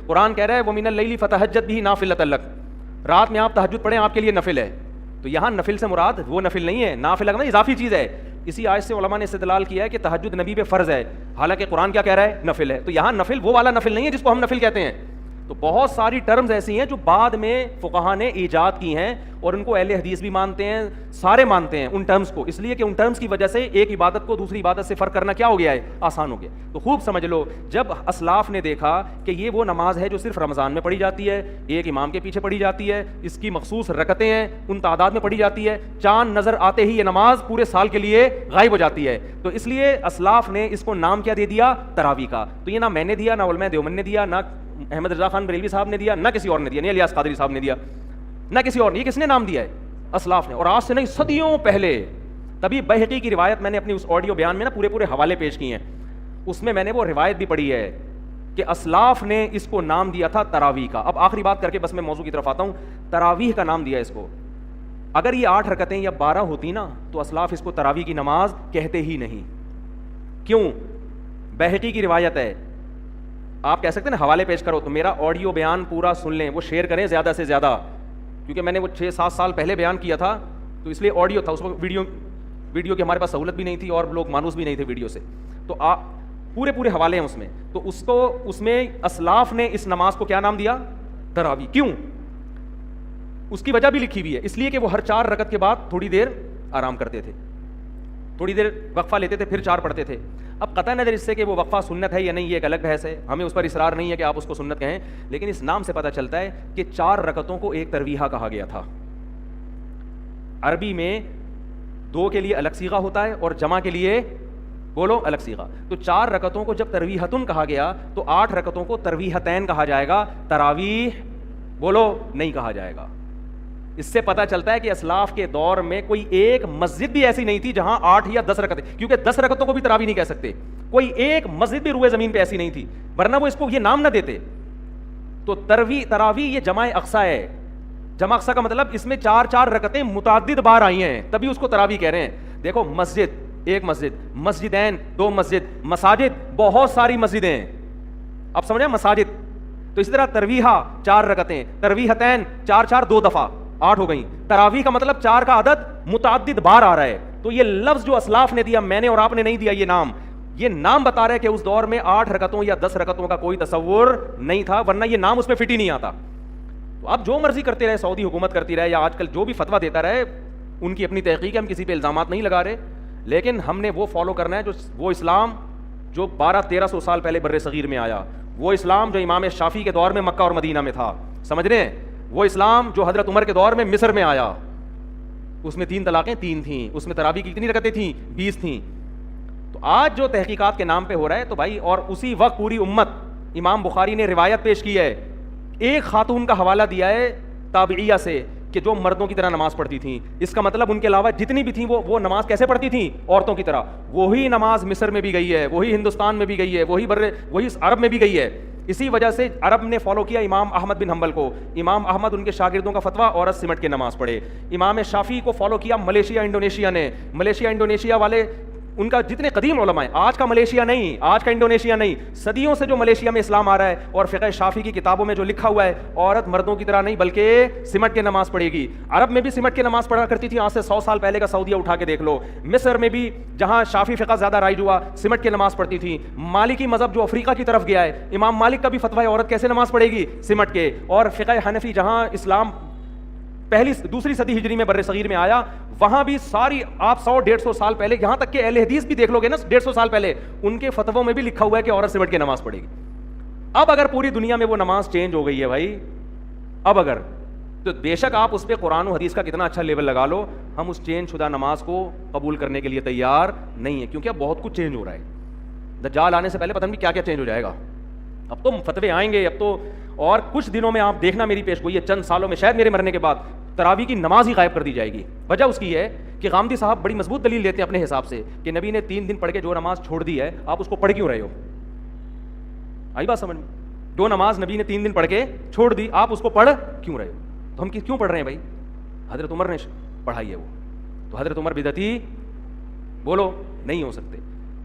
قرآن کہہ رہا ہے وَمِنَ اللَّيْلِ فَتَهَجَّدْ بِهِ نَافِلَةً لَكَ، رات میں آپ تہجد پڑھیں آپ کے لیے نفل ہے. تو یہاں نفل سے مراد وہ نفل نہیں ہے، نافل کا اضافی چیز ہے. اسی آیت سے علماء نے استدلال کیا ہے کہ تہجد نبی پہ فرض ہے، حالانکہ قرآن کیا کہہ رہا ہے؟ نفل ہے. تو یہاں نفل وہ والا نفل نہیں ہے جس کو ہم نفل کہتے ہیں. تو بہت ساری ٹرمز ایسی ہیں جو بعد میں فقہا نے ایجاد کی ہیں اور ان کو اہل حدیث بھی مانتے ہیں، سارے مانتے ہیں ان ٹرمز کو، اس لیے کہ ان ٹرمز کی وجہ سے ایک عبادت کو دوسری عبادت سے فرق کرنا کیا ہو گیا ہے؟ آسان ہو گیا. تو خوب سمجھ لو، جب اسلاف نے دیکھا کہ یہ وہ نماز ہے جو صرف رمضان میں پڑھی جاتی ہے، ایک امام کے پیچھے پڑھی جاتی ہے، اس کی مخصوص رکعتیں ہیں، ان تعداد میں پڑھی جاتی ہے، چاند نظر آتے ہی یہ نماز پورے سال کے لیے غائب ہو جاتی ہے، تو اس لیے اسلاف نے اس کو نام کیا دے دیا؟ تراویح کا. تو یہ نہ میں نے دیا، نہ علماء دیوبند نے دیا، نہ احمد رضا خان بریلوی صاحب نے دیا، نہ کسی اور نے دیا، نہیں الیاس قادری صاحب نے دیا، نہ کسی اور نے. یہ کس نے نام دیا ہے؟ اسلاف نے. اور آج سے نہیں، صدیوں پہلے. تبھی بہقی کی روایت میں نے اپنی اس آڈیو بیان میں نا پورے حوالے پیش کیے ہیں، اس میں نے وہ روایت بھی پڑھی ہے کہ اسلاف نے اس کو نام دیا تھا تراویح کا. اب آخری بات کر کے بس میں موضوع کی طرف آتا ہوں. تراویح کا نام دیا اس کو. اگر یہ 8 رکعتیں یا 12 ہوتی نا تو اسلاف اس کو تراویح کی نماز کہتے ہی نہیں. کیوں؟ بہقی کی روایت ہے. آپ کہہ سکتے ہیں نا حوالے پیش کرو، تو میرا آڈیو بیان پورا سن لیں، وہ شیئر کریں زیادہ سے زیادہ، کیونکہ میں نے وہ 6-7 سال پہلے بیان کیا تھا تو اس لیے آڈیو تھا، اس وقت ویڈیو کی ہمارے پاس سہولت بھی نہیں تھی اور لوگ مانوس بھی نہیں تھے ویڈیو سے. تو پورے حوالے ہیں اس میں. تو اس میں اسلاف نے اس نماز کو کیا نام دیا؟ تراویح. کیوں؟ اس کی وجہ بھی لکھی ہوئی ہے. اس لیے کہ وہ ہر 4 رکعت کے بعد تھوڑی دیر آرام کرتے تھے، تھوڑی دیر وقفہ لیتے تھے، پھر 4 پڑھتے تھے. اب قطع نظر اس سے کہ وہ وقفہ سنت ہے یا نہیں، یہ ایک الگ بحث ہے، ہمیں اس پر اصرار نہیں ہے کہ آپ اس کو سنت کہیں، لیکن اس نام سے پتہ چلتا ہے کہ 4 رکعتوں کو ایک ترویحہ کہا گیا تھا. عربی میں 2 کے لیے الگ صیغہ ہوتا ہے اور جمع کے لیے بولو الگ صیغہ. تو 4 رکعتوں کو جب ترویحتن کہا گیا تو 8 رکعتوں کو ترویحتین کہا جائے گا، تراویح بولو نہیں کہا جائے گا. اس سے پتہ چلتا ہے کہ اسلاف کے دور میں کوئی ایک مسجد بھی ایسی نہیں تھی جہاں 8 یا 10 رکعتیں، کیونکہ 10 رکعتوں کو بھی تراویح نہیں کہہ سکتے. کوئی ایک مسجد بھی روئے زمین پہ ایسی نہیں تھی، ورنہ وہ اس کو یہ نام نہ دیتے. تو تراویح یہ جمع اقصا ہے. جمع اقصا کا مطلب اس میں 4 رکعتیں متعدد بار آئی ہیں، تبھی اس کو تراویح کہہ رہے ہیں. دیکھو، مسجد ایک مسجد، مسجدین 2 مسجد، مساجد بہت ساری مسجدیں. اب سمجھیں مساجد. تو اسی طرح ترویحہ 4 رکعتیں، ترویحتین 4 2 دفعہ 8 ہو گئیں. تراویح کا مطلب 4 کا عدد متعدد بار آ رہا ہے. تو یہ لفظ جو اسلاف نے دیا، میں نے اور آپ نے نہیں دیا، یہ نام بتا رہا ہے کہ اس دور میں 8 رکعتوں یا 10 رکعتوں کا کوئی تصور نہیں تھا، ورنہ یہ نام اس میں فٹ ہی نہیں آتا. تو اب جو مرضی کرتے رہے، سعودی حکومت کرتی رہے یا آج کل جو بھی فتویٰ دیتا رہے، ان کی اپنی تحقیق ہے، ہم کسی پہ الزامات نہیں لگا رہے، لیکن ہم نے وہ فالو کرنا ہے جو وہ اسلام جو 1200-1300 سال پہلے بر صغیر میں آیا، وہ اسلام جو امام شافعی کے دور میں مکہ اور مدینہ میں تھا. سمجھ رہے ہیں؟ وہ اسلام جو حضرت عمر کے دور میں مصر میں آیا، اس میں 3 طلاقیں 3 تھیں، اس میں تراویح کی کتنی رکعتیں تھیں؟ 20 تھیں. تو آج جو تحقیقات کے نام پہ ہو رہا ہے، تو بھائی، اور اسی وقت پوری امت، امام بخاری نے روایت پیش کی ہے، ایک خاتون کا حوالہ دیا ہے تابعیہ سے کہ جو مردوں کی طرح نماز پڑھتی تھیں. اس کا مطلب ان کے علاوہ جتنی بھی تھیں وہ نماز کیسے پڑھتی تھیں؟ عورتوں کی طرح. وہی نماز مصر میں بھی گئی ہے، وہی ہندوستان میں بھی گئی ہے، وہی عرب میں بھی گئی ہے. اسی وجہ سے عرب نے فالو کیا امام احمد بن حنبل کو. امام احمد ان کے شاگردوں کا فتویٰ، عورت سمٹ کے نماز پڑھے. امام شافعی کو فالو کیا ملیشیا انڈونیشیا نے. ملیشیا انڈونیشیا والے، ان کا جتنے قدیم علماء ہیں، آج کا ملیشیا نہیں، آج کا انڈونیشیا نہیں، صدیوں سے جو ملیشیا میں اسلام آ رہا ہے، اور فقہ شافعی کی کتابوں میں جو لکھا ہوا ہے، عورت مردوں کی طرح نہیں بلکہ سمٹ کے نماز پڑھے گی. عرب میں بھی سمٹ کے نماز پڑھا کرتی تھی، آج سے 100 سال پہلے کا سعودیہ اٹھا کے دیکھ لو. مصر میں بھی جہاں شافعی فقہ زیادہ رائج ہوا، سمٹ کے نماز پڑھتی تھی. مالکی مذہب جو افریقہ کی طرف گیا ہے، امام مالک کا بھی فتویٰ ہے عورت کیسے نماز پڑھے گی؟ سمٹ کے. اور فقہ حنفی جہاں اسلام دوسری صدی ہجری میں بر صغیر میں آیا، وہاں بھی ساری آپ 100-150 سال پہلے، یہاں تک کہ اہل حدیث بھی دیکھ لو گے نا 150 سال پہلے، ان کے فتووں میں بھی لکھا ہوا ہے کہ عورت سمٹ کے نماز پڑھے گی. اب اگر پوری دنیا میں وہ نماز چینج ہو گئی ہے بھائی، اب اگر تو بے شک آپ اس پہ قرآن و حدیث کا کتنا اچھا لیول لگا لو، ہم اس چینج شدہ نماز کو قبول کرنے کے لیے تیار نہیں ہے، کیونکہ اب بہت کچھ چینج ہو رہا ہے. دجال آنے سے پہلے پتہ نہیں کیا کیا چینج ہو جائے گا. اب تو فتوے آئیں گے، اب تو، اور کچھ دنوں میں آپ دیکھنا میری پیش گوئی ہے، چند سالوں میں شاید میرے مرنے کے بعد تراویح کی نماز ہی غائب کر دی جائے گی. وجہ اس کی ہے کہ غامدی صاحب بڑی مضبوط دلیل دیتے ہیں اپنے حساب سے کہ نبی نے 3 دن پڑھ کے جو نماز چھوڑ دی ہے، آپ اس کو پڑھ کیوں رہے ہو؟ آئی بات سمجھ میں؟ جو نماز نبی نے 3 دن پڑھ کے چھوڑ دی، آپ اس کو پڑھ کیوں رہے ہو؟ تو ہم کیوں پڑھ رہے ہیں بھائی؟ حضرت عمر نے پڑھائی ہے وہ، تو حضرت عمر بدعتی بولو نہیں ہو سکتے.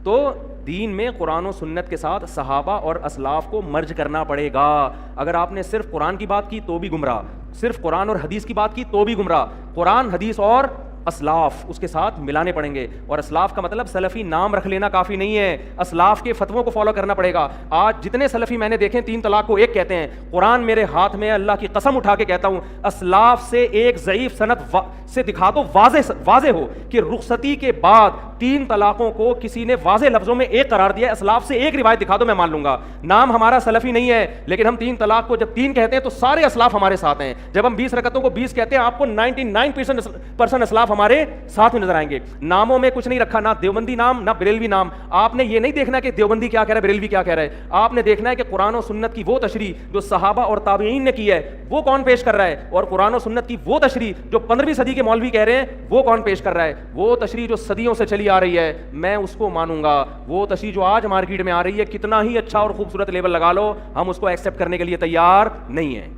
تو دین میں قرآن و سنت کے ساتھ صحابہ اور اسلاف کو مرج کرنا پڑے گا. اگر آپ نے صرف قرآن کی بات کی تو بھی گمراہ, صرف قرآن اور حدیث کی بات کی تو بھی گمراہ. قرآن, حدیث اور اسلاف اس کے ساتھ ملانے پڑیں گے. اور اسلاف کا مطلب سلفی نام رکھ لینا کافی نہیں ہے, اسلاف کے فتووں کو فالو کرنا پڑے گا. آج جتنے سلفی میں نے دیکھے 3 طلاق کو ایک کہتے ہیں. قرآن میرے ہاتھ میں, اللہ کی قسم اٹھا کے کہتا ہوں, اسلاف سے ایک ضعیف سند سے دکھا دو واضح ہو کہ رخصتی کے بعد 3 طلاقوں کو کسی نے واضح لفظوں میں ایک قرار دیا ہے. اسلاف سے ایک روایت دکھا دو, میں مان لوں گا. نام ہمارا سلفی نہیں ہے, لیکن ہم 3 طلاق کو جب 3 کہتے ہیں تو سارے اسلاف ہمارے ساتھ ہیں. جب ہم 20 رکعتوں کو 20 کہتے ہیں, آپ کو 99% اسلاف ہمارے ساتھ میں نظر آئیں گے. ناموں میں کچھ نہیں رکھا, نہ دیوبندی نام نہ بریلوی نام. آپ نے یہ نہیں دیکھنا کہ دیوبندی کیا کہہ رہا ہے, بریلوی کیا کہہ رہا ہے. آپ نے دیکھنا ہے کہ قرآن و سنت کی وہ تشریح جو صحابہ اور تابعین نے کی ہے وہ کون پیش کر رہا ہے, اور قرآن و سنت کی وہ تشریح جو 15ویں صدی کے مولوی کہہ رہے ہیں وہ کون پیش کر رہا ہے. وہ تشریح جو صدیوں سے چلی آ رہی ہے میں اس کو مانوں گا. وہ تشریح جو آج مارکیٹ میں آ رہی ہے, کتنا ہی اچھا اور خوبصورت لیبل لگا لو, ہم اس کو ایکسیپٹ کرنے کے لیے تیار نہیں ہیں.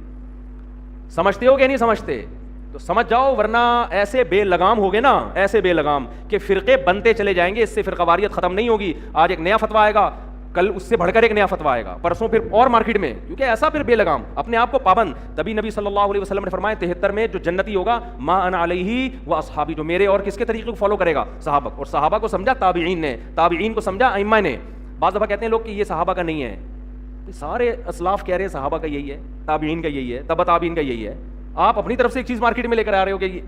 سمجھتے ہو کہ نہیں سمجھتے؟ تو سمجھ جاؤ, ورنہ ایسے بے لگام ہوگے نا, ایسے بے لگام کہ فرقے بنتے چلے جائیں گے. اس سے فرقہ واریت ختم نہیں ہوگی. آج ایک نیا فتویٰ آئے گا, کل اس سے بڑھ کر ایک نیا فتویٰ آئے گا, پرسوں پھر اور مارکیٹ میں, کیونکہ ایسا پھر بے لگام, اپنے آپ کو پابند. تبھی نبی صلی اللہ علیہ وسلم نے فرمایا 73 میں جو جنتی ہوگا ما انا علیہ و اصحابی, جو میرے اور کس کے طریقے کو فالو کرے گا, صحابہ. اور صحابہ کو سمجھا تابعین نے, تابعین کو سمجھا ائمہ نے. بعض دفعہ کہتے ہیں لوگ کہ یہ صحابہ کا نہیں ہے, سارے اسلاف کہہ رہے ہیں صحابہ کا یہی ہے, تابعین کا یہی ہے, تبع تابعین کا یہی ہے. آپ اپنی طرف سے ایک چیز مارکیٹ میں لے کر آ رہے ہو کہ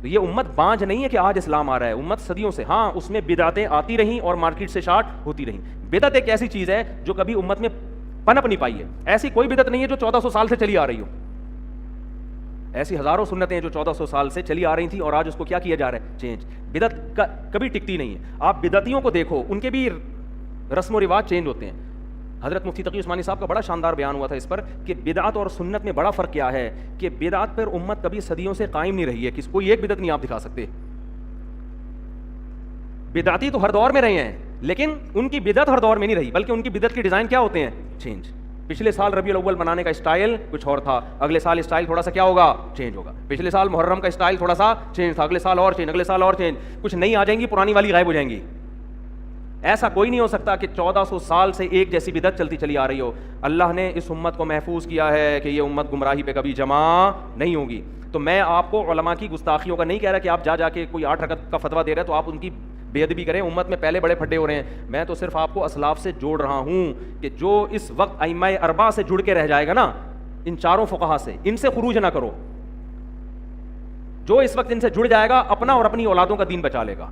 یہ امت بانج نہیں ہے کہ آج اسلام آ رہا ہے. امت صدیوں سے, ہاں اس میں بدعتیں آتی رہیں اور مارکیٹ سے شارٹ ہوتی رہیں. بدعت ایک ایسی چیز ہے جو کبھی امت میں پنپ نہیں پائی ہے. ایسی کوئی بدعت نہیں ہے جو 1400 سال سے چلی آ رہی ہو. ایسی ہزاروں سنتیں جو 1400 سال سے چلی آ رہی تھیں اور آج اس کو کیا کیا جا رہا ہے, چینج. بدعت کبھی ٹکتی نہیں ہے. آپ بدعتیوں کو دیکھو, ان کے بھی رسم و رواج چینج ہوتے ہیں. حضرت مفتی تقی عثمانی صاحب کا بڑا شاندار بیان ہوا تھا اس پر کہ بدعت اور سنت میں بڑا فرق کیا ہے, کہ بدعت پر امت کبھی صدیوں سے قائم نہیں رہی ہے. کوئی ایک بدعت نہیں آپ دکھا سکتے. بدعتی تو ہر دور میں رہے ہیں, لیکن ان کی بدعت ہر دور میں نہیں رہی, بلکہ ان کی بدعت کے ڈیزائن کیا ہوتے ہیں, چینج. پچھلے سال ربیع الاول منانے کا اسٹائل کچھ اور تھا, اگلے سال اسٹائل تھوڑا سا کیا ہوگا, چینج ہوگا. پچھلے سال محرم کا اسٹائل تھوڑا سا چینج تھا, اگلے سال اور چینج, اگلے سال اور چینج. کچھ نئی آ جائیں گی, پرانی والی غائب ہو جائیں گی. ایسا کوئی نہیں ہو سکتا کہ 1400 سال سے ایک جیسی بدعت چلتی چلی آ رہی ہو. اللہ نے اس امت کو محفوظ کیا ہے کہ یہ امت گمراہی پہ کبھی جمع نہیں ہوگی. تو میں آپ کو علماء کی گستاخیوں کا نہیں کہہ رہا کہ آپ جا کے کوئی 8 رکعت کا فتویٰ دے رہے ہیں تو آپ ان کی بے ادبی کریں. امت میں پہلے بڑے پھڈے ہو رہے ہیں. میں تو صرف آپ کو اسلاف سے جوڑ رہا ہوں کہ جو اس وقت ائمہ اربعہ سے جڑ کے رہ جائے گا نا, ان 4 فقہا سے, ان سے خروج نہ کرو. جو اس وقت ان سے جڑ جائے گا اپنا اور اپنی اولادوں کا دین بچا لے گا.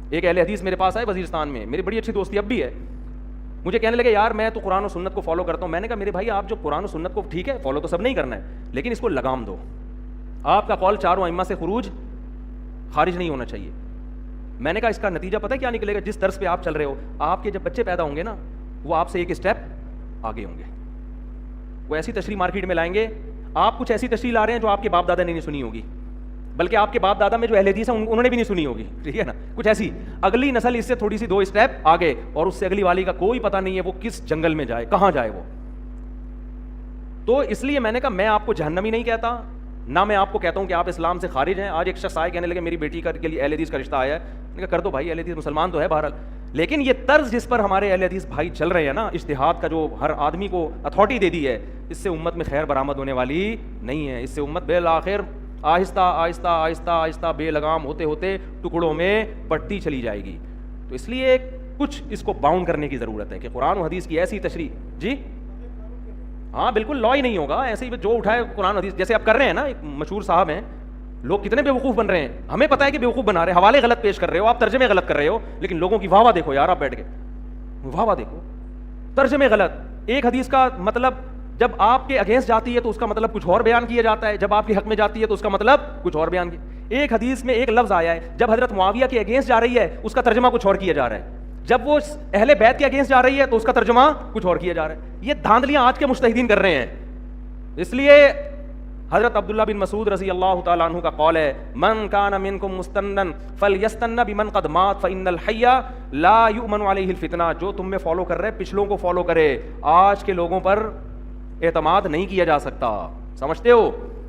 ایک اہل حدیث میرے پاس آئے وزیرستان میں, میری بڑی اچھی دوستی اب بھی ہے. مجھے کہنے لگے یار میں تو قرآن و سنت کو فالو کرتا ہوں. میں نے کہا میرے بھائی آپ جو قرآن و سنت کو ٹھیک ہے فالو تو سب نہیں کرنا ہے, لیکن اس کو لگام دو. آپ کا قول 4 ائمہ سے خارج نہیں ہونا چاہیے. میں نے کہا اس کا نتیجہ پتہ ہے کیا نکلے گا, جس طرز پہ آپ چل رہے ہو, آپ کے جب بچے پیدا ہوں گے نا وہ آپ سے ایک اسٹیپ آگے ہوں گے. وہ ایسی تشریح مارکیٹ میں لائیں گے, آپ کچھ ایسی تشریح لا رہے ہیں جو آپ کے باپ دادا نے نہیں سنی ہوگی, بلکہ آپ کے باپ دادا میں جو اہل حدیث ہیں انہوں نے بھی نہیں سنی ہوگی. ٹھیک ہے نا, کچھ ایسی. اگلی نسل اس سے تھوڑی سی 2 اسٹیپ آگے, اور اس سے اگلی والی کا کوئی پتہ نہیں ہے وہ کس جنگل میں جائے, کہاں جائے وہ. تو اس لیے میں نے کہا میں آپ کو جہنمی نہیں کہتا, نہ میں آپ کو کہتا ہوں کہ آپ اسلام سے خارج ہیں. آج ایک شخص آئے کہنے لگے میری بیٹی کے لیے اہل حدیث کا رشتہ آیا ہے. میں نے کہا کر دو بھائی, اہل حدیث مسلمان تو ہے بہرحال, لیکن یہ طرز جس پر ہمارے اہل حدیث بھائی چل رہے ہیں نا, اجتہاد کا جو ہر آدمی کو اتھارٹی دے دی ہے, اس سے امت میں خیر برآمد ہونے والی نہیں ہے. اس سے امت بالآخر آہستہ آہستہ آہستہ آہستہ بے لگام ہوتے ہوتے ٹکڑوں میں بٹتی چلی جائے گی. تو اس لیے کچھ اس کو باؤنڈ کرنے کی ضرورت ہے کہ قرآن و حدیث کی ایسی تشریح. جی ہاں بالکل, لا ہی نہیں ہوگا ایسے ہی جو اٹھائے قرآن حدیث, جیسے آپ کر رہے ہیں نا. ایک مشہور صاحب ہیں, لوگ کتنے بیوقوف بن رہے ہیں, ہمیں پتہ ہے کہ بیوقوف بنا رہے ہیں, حوالے غلط پیش کر رہے ہو, آپ ترجمے غلط کر رہے ہو, لیکن لوگوں کی واہ واہ دیکھو یار, آپ بیٹھ کے واہ واہ دیکھو, ترجمے غلط. ایک حدیث کا مطلب جب آپ کے اگینسٹ جاتی ہے تو اس کا مطلب کچھ اور بیان کیا جاتا ہے, جب آپ کے حق میں جاتی ہے تو اس کا مطلب کچھ اور بیان کیا. ایک حدیث میں ایک لفظ آیا ہے, جب حضرت معاویہ کے اگینسٹ جا رہی ہے اس کا ترجمہ کچھ اور کیا جا رہا ہے, جب وہ اہل بیت کے اگینسٹ جا رہی ہے تو اس کا ترجمہ کچھ اور کیا جا رہا ہے. یہ دھاندلیاں آج کے مجتہدین کر رہے ہیں. اس لیے حضرت عبداللہ بن مسعود رضی اللہ تعالیٰ عنہ کا قول ہے, من کان منکم مستنن فلیستن بمن قد مات فإن الحی لا یؤمن علیہ الفتنہ. جو تم میں فالو کر رہے پچھلوں کو فالو کرے, آج کے لوگوں پر اعتماد نہیں کیا جا سکتا. سمجھتے ہو؟